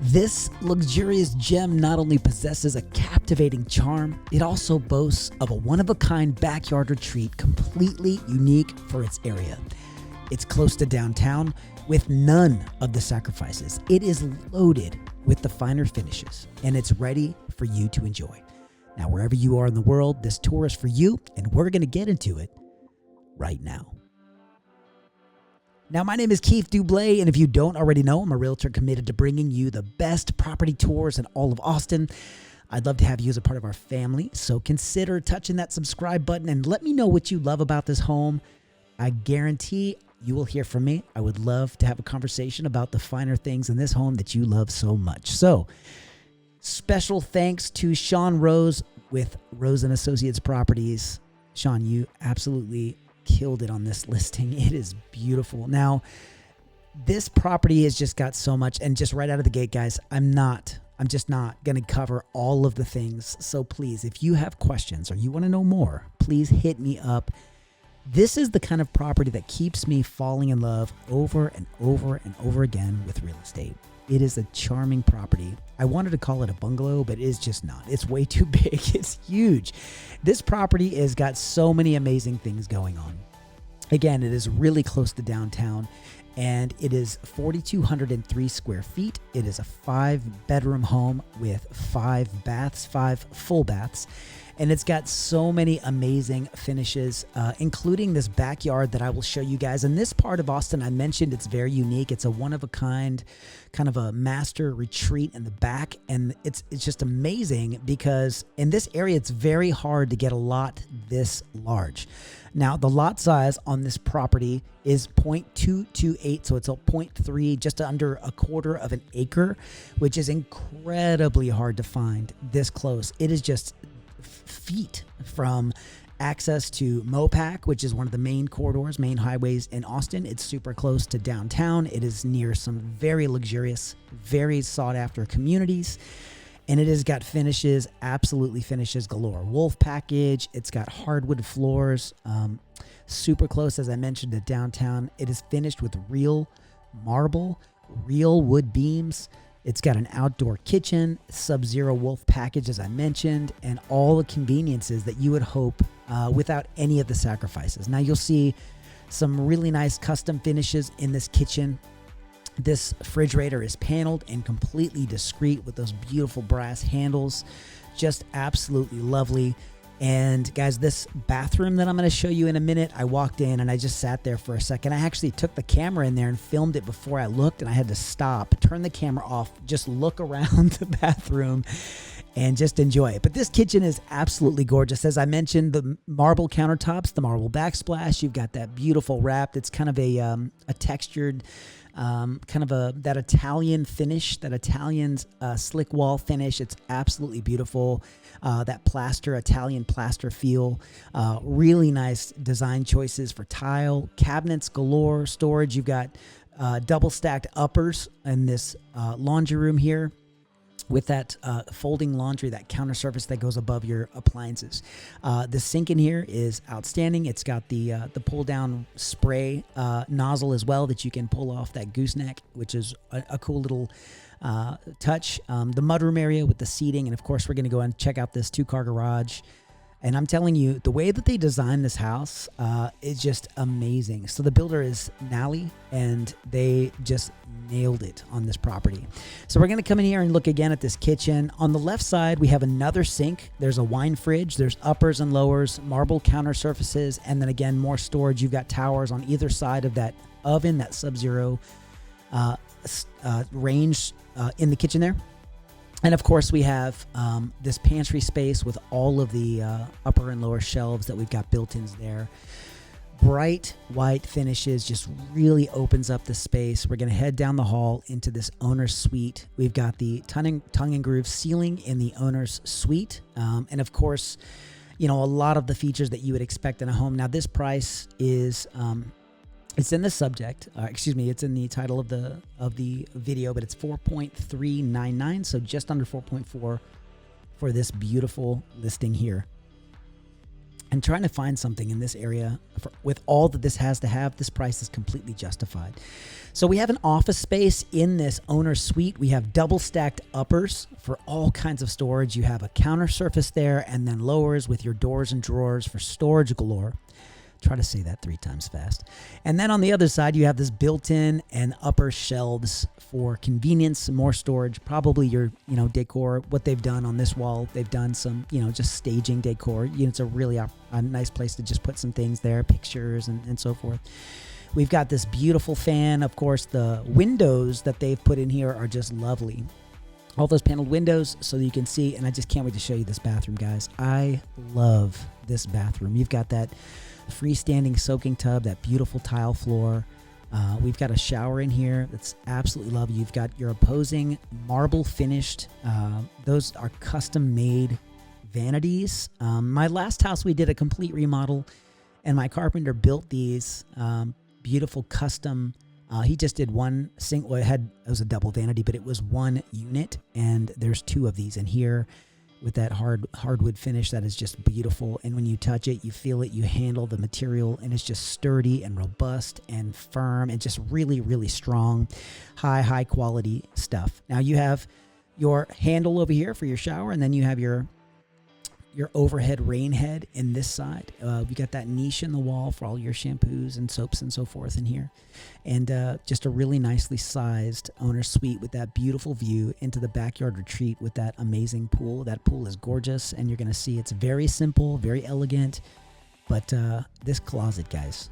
This luxurious gem not only possesses a captivating charm, it also boasts of a one-of-a-kind backyard retreat completely unique for its area. It's close to downtown with none of the sacrifices. It is loaded with the finer finishes, and it's ready for you to enjoy. Now, wherever you are in the world, this tour is for you, and we're going to get into it right now. Now, my name is Keith Duble, and if you don't already know, I'm a realtor committed to bringing you the best property tours in all of Austin. I'd love to have you as a part of our family, so consider touching that subscribe button and let me know what you love about this home. I guarantee you will hear from me. I would love to have a conversation about the finer things in this home that you love so much. So, special thanks to Sean Rose with Rose & Associates Properties. Sean, you absolutely killed it on this listing. It is beautiful. Now, this property has just got so much, and just right out of the gate, guys, I'm just not going to cover all of the things. So please, if you have questions or you want to know more, please hit me up. This is the kind of property that keeps me falling in love over and over and over again with real estate. It is a charming property. I wanted to call it a bungalow, but it is just not. It's way too big. It's huge. This property has got so many amazing things going on. Again, it is really close to downtown, and it is 4,203 square feet. It is a 5-bedroom home with 5 baths, 5 full baths. And it's got so many amazing finishes, including this backyard that I will show you guys. In this part of Austin, I mentioned it's very unique. It's a one-of-a-kind, kind of a master retreat in the back. And it's just amazing because in this area, it's very hard to get a lot this large. Now, the lot size on this property is 0.228, so it's a 0.3, just under a quarter of an acre, which is incredibly hard to find this close. It is just feet from access to Mopac, which is one of the main corridors, main highways in Austin. It's super close to downtown. It is near some very luxurious, very sought after communities. And it has got finishes, absolutely finishes galore. Wolf package. It's got hardwood floors, super close, as I mentioned, to downtown. It is finished with real marble, real wood beams. It's got an outdoor kitchen, Sub-Zero Wolf package, as I mentioned, and all the conveniences that you would hope without any of the sacrifices. Now, you'll see some really nice custom finishes in this kitchen. This refrigerator is paneled and completely discreet with those beautiful brass handles. Just absolutely lovely. And guys, this bathroom that I'm going to show you in a minute, I walked in and I just sat there for a second. I actually took the camera in there and filmed it before I looked, and I had to stop, turn the camera off, just look around the bathroom and just enjoy it. But this kitchen is absolutely gorgeous. As I mentioned, the marble countertops, the marble backsplash, you've got that beautiful wrap. It's kind of a textured, that Italian finish, that Italian slick wall finish. It's absolutely beautiful. That plaster, Italian plaster feel. Really nice design choices for tile, cabinets galore, storage. You've got double stacked uppers in this laundry room here, with that folding laundry, that counter surface that goes above your appliances. The sink in here is outstanding. It's got the pull down spray nozzle as well that you can pull off that gooseneck, which is a cool little touch. The mudroom area with the seating, and of course we're going to go and check out this 2-car garage. And I'm telling you, the way that they designed this house is just amazing. So the builder is Nally, and they just nailed it on this property. So we're going to come in here and look again at this kitchen. On the left side, we have another sink. There's a wine fridge. There's uppers and lowers, marble counter surfaces, and then again, more storage. You've got towers on either side of that oven, that Sub-Zero range in the kitchen there. And of course, we have this pantry space with all of the upper and lower shelves that we've got built-ins there. Bright white finishes just really opens up the space. We're going to head down the hall into this owner's suite. We've got the tongue and groove ceiling in the owner's suite. And of course, you know, a lot of the features that you would expect in a home. Now, this price is... it's in the subject, it's in the title of the video, but it's 4.399, so just under 4.4 for this beautiful listing here. and trying to find something in this area with all that this has to have. This price is completely justified. So we have an office space in this owner's suite. We have double stacked uppers for all kinds of storage. You have a counter surface there, and then lowers with your doors and drawers for storage galore. Try to say that 3 times fast. And then on the other side, you have this built-in and upper shelves for convenience and more storage. Probably your, decor. What they've done on this wall, they've done some, just staging decor. It's a really a nice place to just put some things there, pictures and so forth. We've got this beautiful fan. Of course, the windows that they've put in here are just lovely. All those paneled windows so that you can see, and I just can't wait to show you this bathroom, guys. I love this bathroom. You've got that freestanding soaking tub, that beautiful tile floor. We've got a shower in here that's absolutely lovely. You've got your opposing marble finished. Those are custom made vanities. My last house, we did a complete remodel, and my carpenter built these beautiful custom. He just did one single. It was a double vanity, but it was one unit, and there's 2 of these in here with that hardwood finish that is just beautiful. And when you touch it, you feel it, you handle the material, and it's just sturdy and robust and firm and just really, really strong, high quality stuff. Now you have your handle over here for your shower, and then you have your overhead rain head in this side. We got that niche in the wall for all your shampoos and soaps and so forth in here. And just a really nicely sized owner's suite with that beautiful view into the backyard retreat with that amazing pool. That pool is gorgeous, and you're going to see it's very simple, very elegant. But this closet, guys,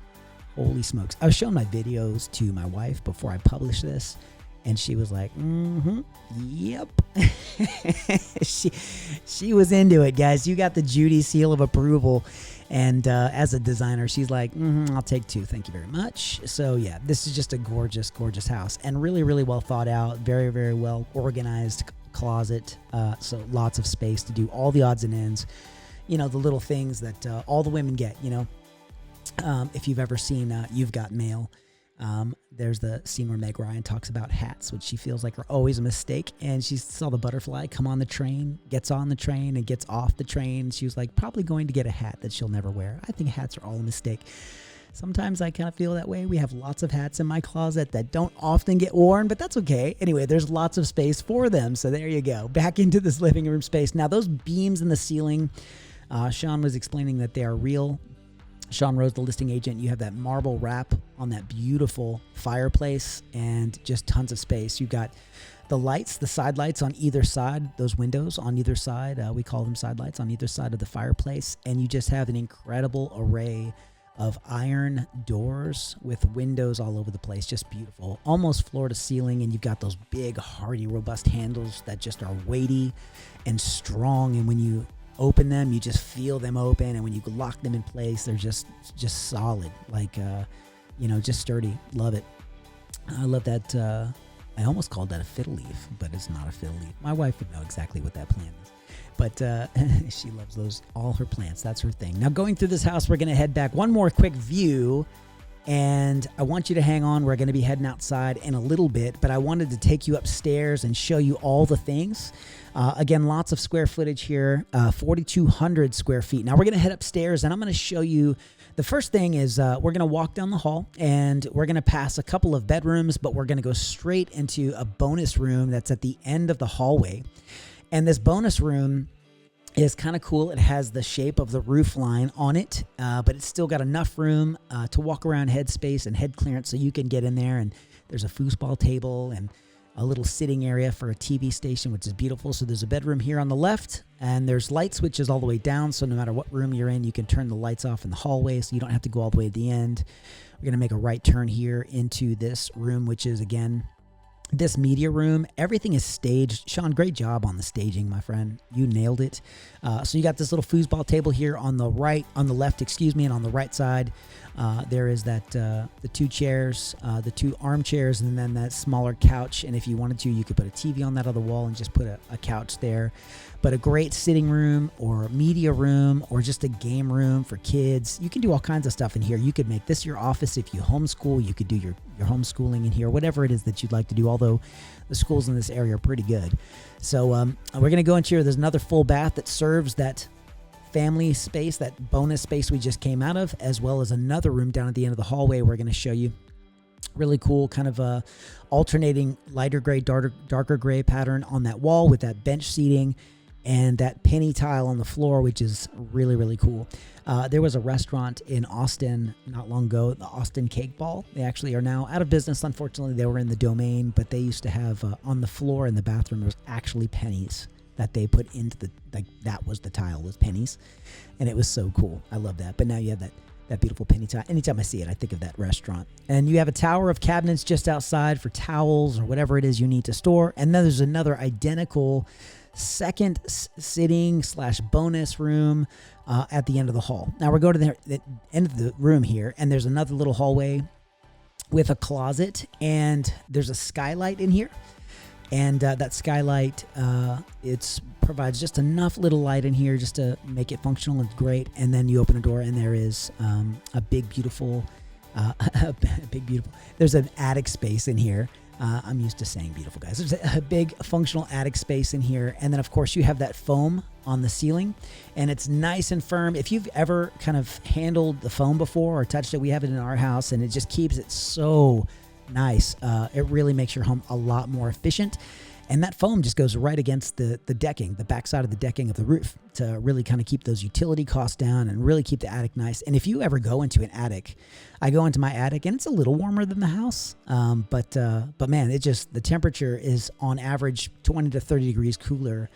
holy smokes. I was showing my videos to my wife before I published this, and she was like, yep. She was into it, guys. You got the Judy seal of approval. And as a designer, she's like, I'll take 2. Thank you very much. So yeah, this is just a gorgeous, gorgeous house, and really, really well thought out. Very, very well organized closet. So lots of space to do all the odds and ends. The little things that all the women get, if you've ever seen You've Got Mail. There's the scene where Meg Ryan talks about hats, which she feels like are always a mistake. And she saw the butterfly come on the train, gets on the train, and gets off the train. She was like, probably going to get a hat that she'll never wear. I think hats are all a mistake. Sometimes I kind of feel that way. We have lots of hats in my closet that don't often get worn, but that's okay. Anyway, there's lots of space for them. So there you go. Back into this living room space. Now, those beams in the ceiling, Sean was explaining that they are real. Sean Rose, the listing agent, you have that marble wrap on that beautiful fireplace and just tons of space. You've got the lights, the side lights on either side, those windows on either side. We call them side lights on either side of the fireplace. And you just have an incredible array of iron doors with windows all over the place. Just beautiful, almost floor to ceiling. And you've got those big, hardy, robust handles that just are weighty and strong. And when you open them, you just feel them open, and when you lock them in place, they're just solid, like just sturdy. Love it. I love that. I almost called that a fiddle leaf, but it's not a fiddle leaf. My wife would know exactly what that plant is, but she loves all her plants. That's her thing. Now, going through this house, we're going to head back. One more quick view, and I want you to hang on. We're going to be heading outside in a little bit, but I wanted to take you upstairs and show you all the things. Again, lots of square footage here, 4,200 square feet. Now we're going to head upstairs, and I'm going to show you. The first thing is we're going to walk down the hall, and we're going to pass a couple of bedrooms, but we're going to go straight into a bonus room that's at the end of the hallway. And this bonus room is kind of cool. It has the shape of the roof line on it, but it's still got enough room to walk around, head space and head clearance, so you can get in there. And there's a foosball table and a little sitting area for a TV station, which is beautiful. So there's a bedroom here on the left, and there's light switches all the way down. So no matter what room you're in, you can turn the lights off in the hallway, so you don't have to go all the way to the end. We're going to make a right turn here into this room, which is, again, this media room. Everything is staged. Sean, great job on the staging, my friend. You nailed it. So you got this little foosball table here on the left, and on the right side, there is that the 2 chairs, the 2 armchairs, and then that smaller couch. And if you wanted to, you could put a TV on that other wall and just put a couch there. But a great sitting room or media room or just a game room for kids. You can do all kinds of stuff in here. You could make this your office if you homeschool. You could do your homeschooling in here, whatever it is that you'd like to do, although the schools in this area are pretty good. So we're going to go into here. There's another full bath that serves that family space, that bonus space we just came out of, as well as another room down at the end of the hallway we're going to show you. Really cool, kind of alternating lighter gray, darker gray pattern on that wall with that bench seating and that penny tile on the floor, which is really, really cool. There was a restaurant in Austin not long ago, the Austin Cake Ball. They actually are now out of business. Unfortunately, they were in the Domain, but they used to have on the floor in the bathroom, there was actually pennies that they put into the, like, that was the tile, was pennies. And it was so cool. I love that. But now you have that beautiful penny tile. Anytime I see it, I think of that restaurant. And you have a tower of cabinets just outside for towels or whatever it is you need to store. And then there's another identical second sitting / bonus room at the end of the hall. Now we're going to the end of the room here, and there's another little hallway with a closet, and there's a skylight in here. And that skylight, it provides just enough little light in here just to make it functional and great. And then you open a door, and there is a big, beautiful, there's an attic space in here. I'm used to saying beautiful, guys. There's a big functional attic space in here. And then, of course, you have that foam on the ceiling, and it's nice and firm. If you've ever kind of handled the foam before or touched it, we have it in our house, and it just keeps it so nice. It really makes your home a lot more efficient. And that foam just goes right against the decking, the backside of the decking of the roof, to really kind of keep those utility costs down and really keep the attic nice. And if you ever go into an attic, I go into my attic and it's a little warmer than the house. But man, the temperature is on average 20 to 30 degrees cooler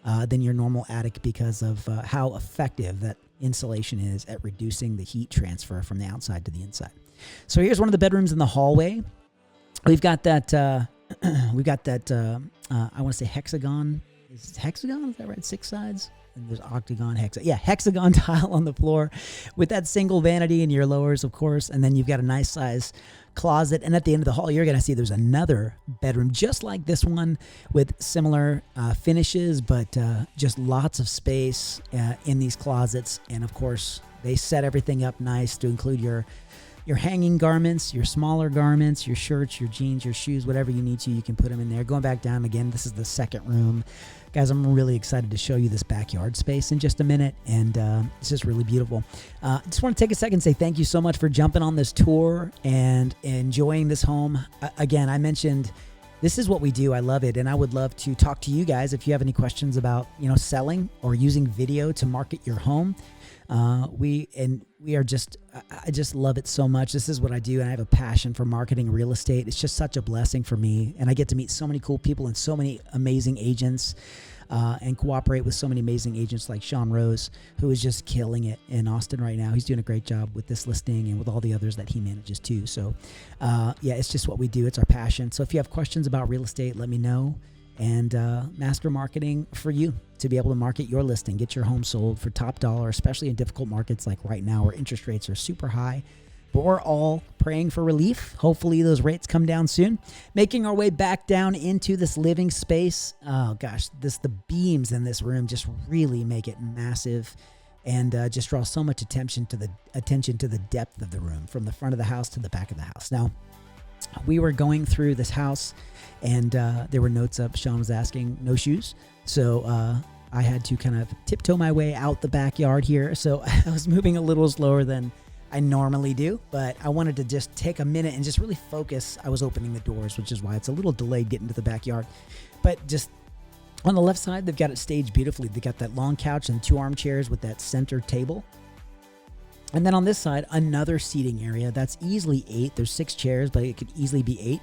than your normal attic because of how effective that insulation is at reducing the heat transfer from the outside to the inside. So here's one of the bedrooms in the hallway. We've got that, I want to say hexagon. Is it hexagon? Is that right? 6 sides? And there's octagon, hexagon tile on the floor with that single vanity in your lowers, of course. And then you've got a nice size closet. And at the end of the hall, you're going to see there's another bedroom just like this one with similar finishes, but just lots of space in these closets. And of course, they set everything up nice to include your hanging garments, your smaller garments, your shirts, your jeans, your shoes, whatever you need to, you can put them in there. Going back down again, this is the second room. Guys, I'm really excited to show you this backyard space in just a minute, and it's just really beautiful. I just want to take a second and say thank you so much for jumping on this tour and enjoying this home. Again, I mentioned this is what we do. I love it, and I would love to talk to you guys if you have any questions about, selling or using video to market your home. I just love it so much. This is what I do, and I have a passion for marketing real estate. It's just such a blessing for me, and I get to meet so many cool people and so many amazing agents, and cooperate with so many amazing agents like Sean Rose, who is just killing it in Austin right now. He's doing a great job with this listing and with all the others that he manages too. So, it's just what we do. It's our passion. So if you have questions about real estate, let me know. And master marketing for you to be able to market your listing, get your home sold for top dollar, especially in difficult markets like right now where interest rates are super high. But we're all praying for relief. Hopefully those rates come down soon. Making our way back down into this living space. Oh gosh, the beams in this room just really make it massive, and just draw so much attention to the depth of the room from the front of the house to the back of the house. Now, we were going through this house, and there were notes up. Sean was asking, no shoes. So I had to kind of tiptoe my way out the backyard here. So I was moving a little slower than I normally do, but I wanted to just take a minute and just really focus. I was opening the doors, which is why it's a little delayed getting to the backyard. But just on the left side, they've got it staged beautifully. They got that long couch and 2 armchairs with that center table. And then on this side, another seating area that's easily 8. There's 6 chairs, but it could easily be 8.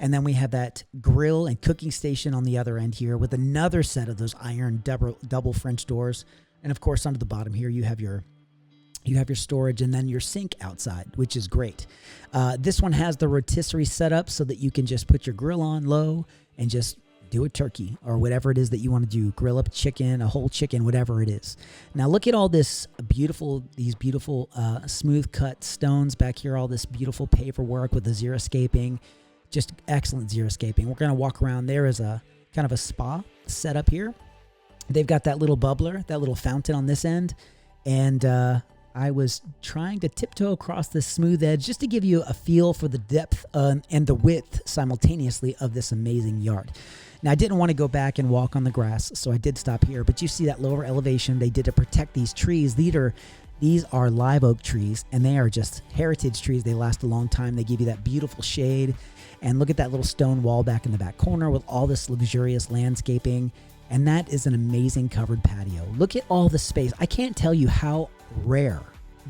And then we have that grill and cooking station on the other end here with another set of those iron double French doors. And of course, under the bottom here, you have your storage and then your sink outside, which is great. This one has the rotisserie set up so that you can just put your grill on low and just do a turkey or whatever it is that you want to do. Grill up chicken, a whole chicken, whatever it is. Now look at all these beautiful smooth cut stones back here, all this beautiful paperwork with the xeriscaping, just excellent xeriscaping. We're going to walk around. There is a kind of a spa set up here. They've got that little bubbler, that little fountain on this end. And I was trying to tiptoe across this smooth edge just to give you a feel for the depth and the width simultaneously of this amazing yard. Now, I didn't want to go back and walk on the grass, so I did stop here, but you see that lower elevation they did to protect these trees. These are live oak trees, and they are just heritage trees. They last a long time. They give you that beautiful shade. And look at that little stone wall back in the back corner with all this luxurious landscaping. And that is an amazing covered patio. Look at all the space. I can't tell you how rare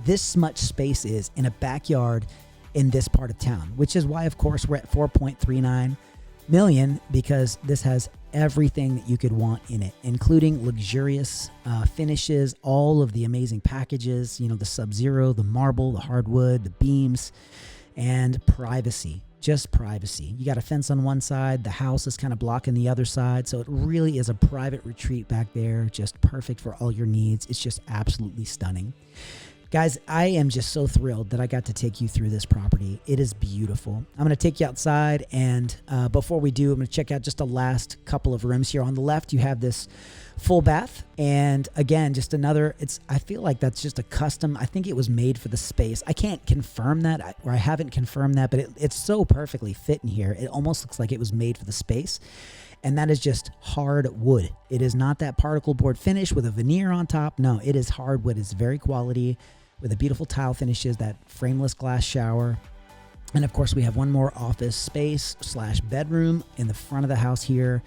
this much space is in a backyard in this part of town, which is why, of course, we're at 4.39 million, because this has everything that you could want in it, including luxurious finishes, all of the amazing packages, you know, the Sub-Zero, the marble, the hardwood, the beams, and privacy. Just privacy. You got a fence on one side, the house is kind of blocking the other side, so it really is a private retreat back there, just perfect for all your needs. It's just absolutely stunning. Guys, I am just so thrilled that I got to take you through this property. It is beautiful. I'm going to take you outside, and before we do, I'm going to check out just the last couple of rooms here. On the left, you have this full bath, and again, just another, I feel like that's just a custom. I think it was made for the space. I can't confirm that, or I haven't confirmed that, but it's so perfectly fit in here. It almost looks like it was made for the space. And that is just hard wood. It is not that particle board finish with a veneer on top. No, it is hardwood. It's very quality, with the beautiful tile finishes, that frameless glass shower. And of course, we have one more office space / bedroom in the front of the house here,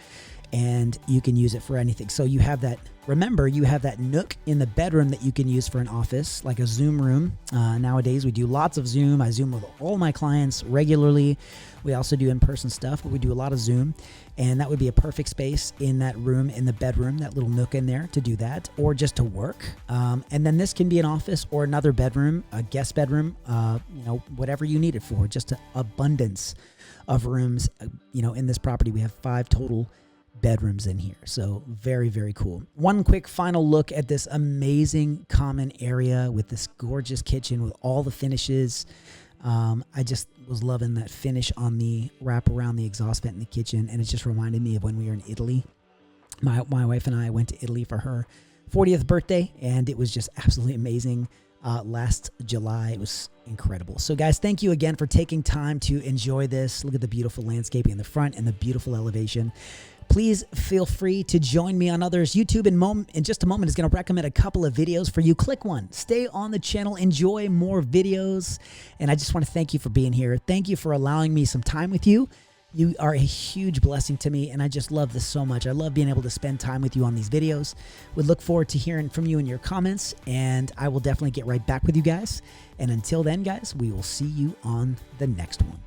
and you can use it for anything. So you have that, remember, you have that nook in the bedroom that you can use for an office, like a Zoom room. Nowadays, we do lots of Zoom. I Zoom with all my clients regularly. We also do in-person stuff, but we do a lot of Zoom. And that would be a perfect space in that room, in the bedroom, that little nook in there to do that, or just to work. And then this can be an office or another bedroom, a guest bedroom, whatever you need it for. Just an abundance of rooms. In this property, we have 5 total bedrooms in here. So very, very cool. One quick final look at this amazing common area with this gorgeous kitchen with all the finishes. I just was loving that finish on the wrap around the exhaust vent in the kitchen, and it just reminded me of when we were in Italy. My wife and I went to Italy for her 40th birthday, and it was just absolutely amazing. Last July, it was incredible. So guys, thank you again for taking time to enjoy this. Look at the beautiful landscaping in the front and the beautiful elevation. Please feel free to join me on others. YouTube in just a moment is going to recommend a couple of videos for you. Click one. Stay on the channel. Enjoy more videos. And I just want to thank you for being here. Thank you for allowing me some time with you. You are a huge blessing to me, and I just love this so much. I love being able to spend time with you on these videos. We look forward to hearing from you in your comments, and I will definitely get right back with you guys. And until then, guys, we will see you on the next one.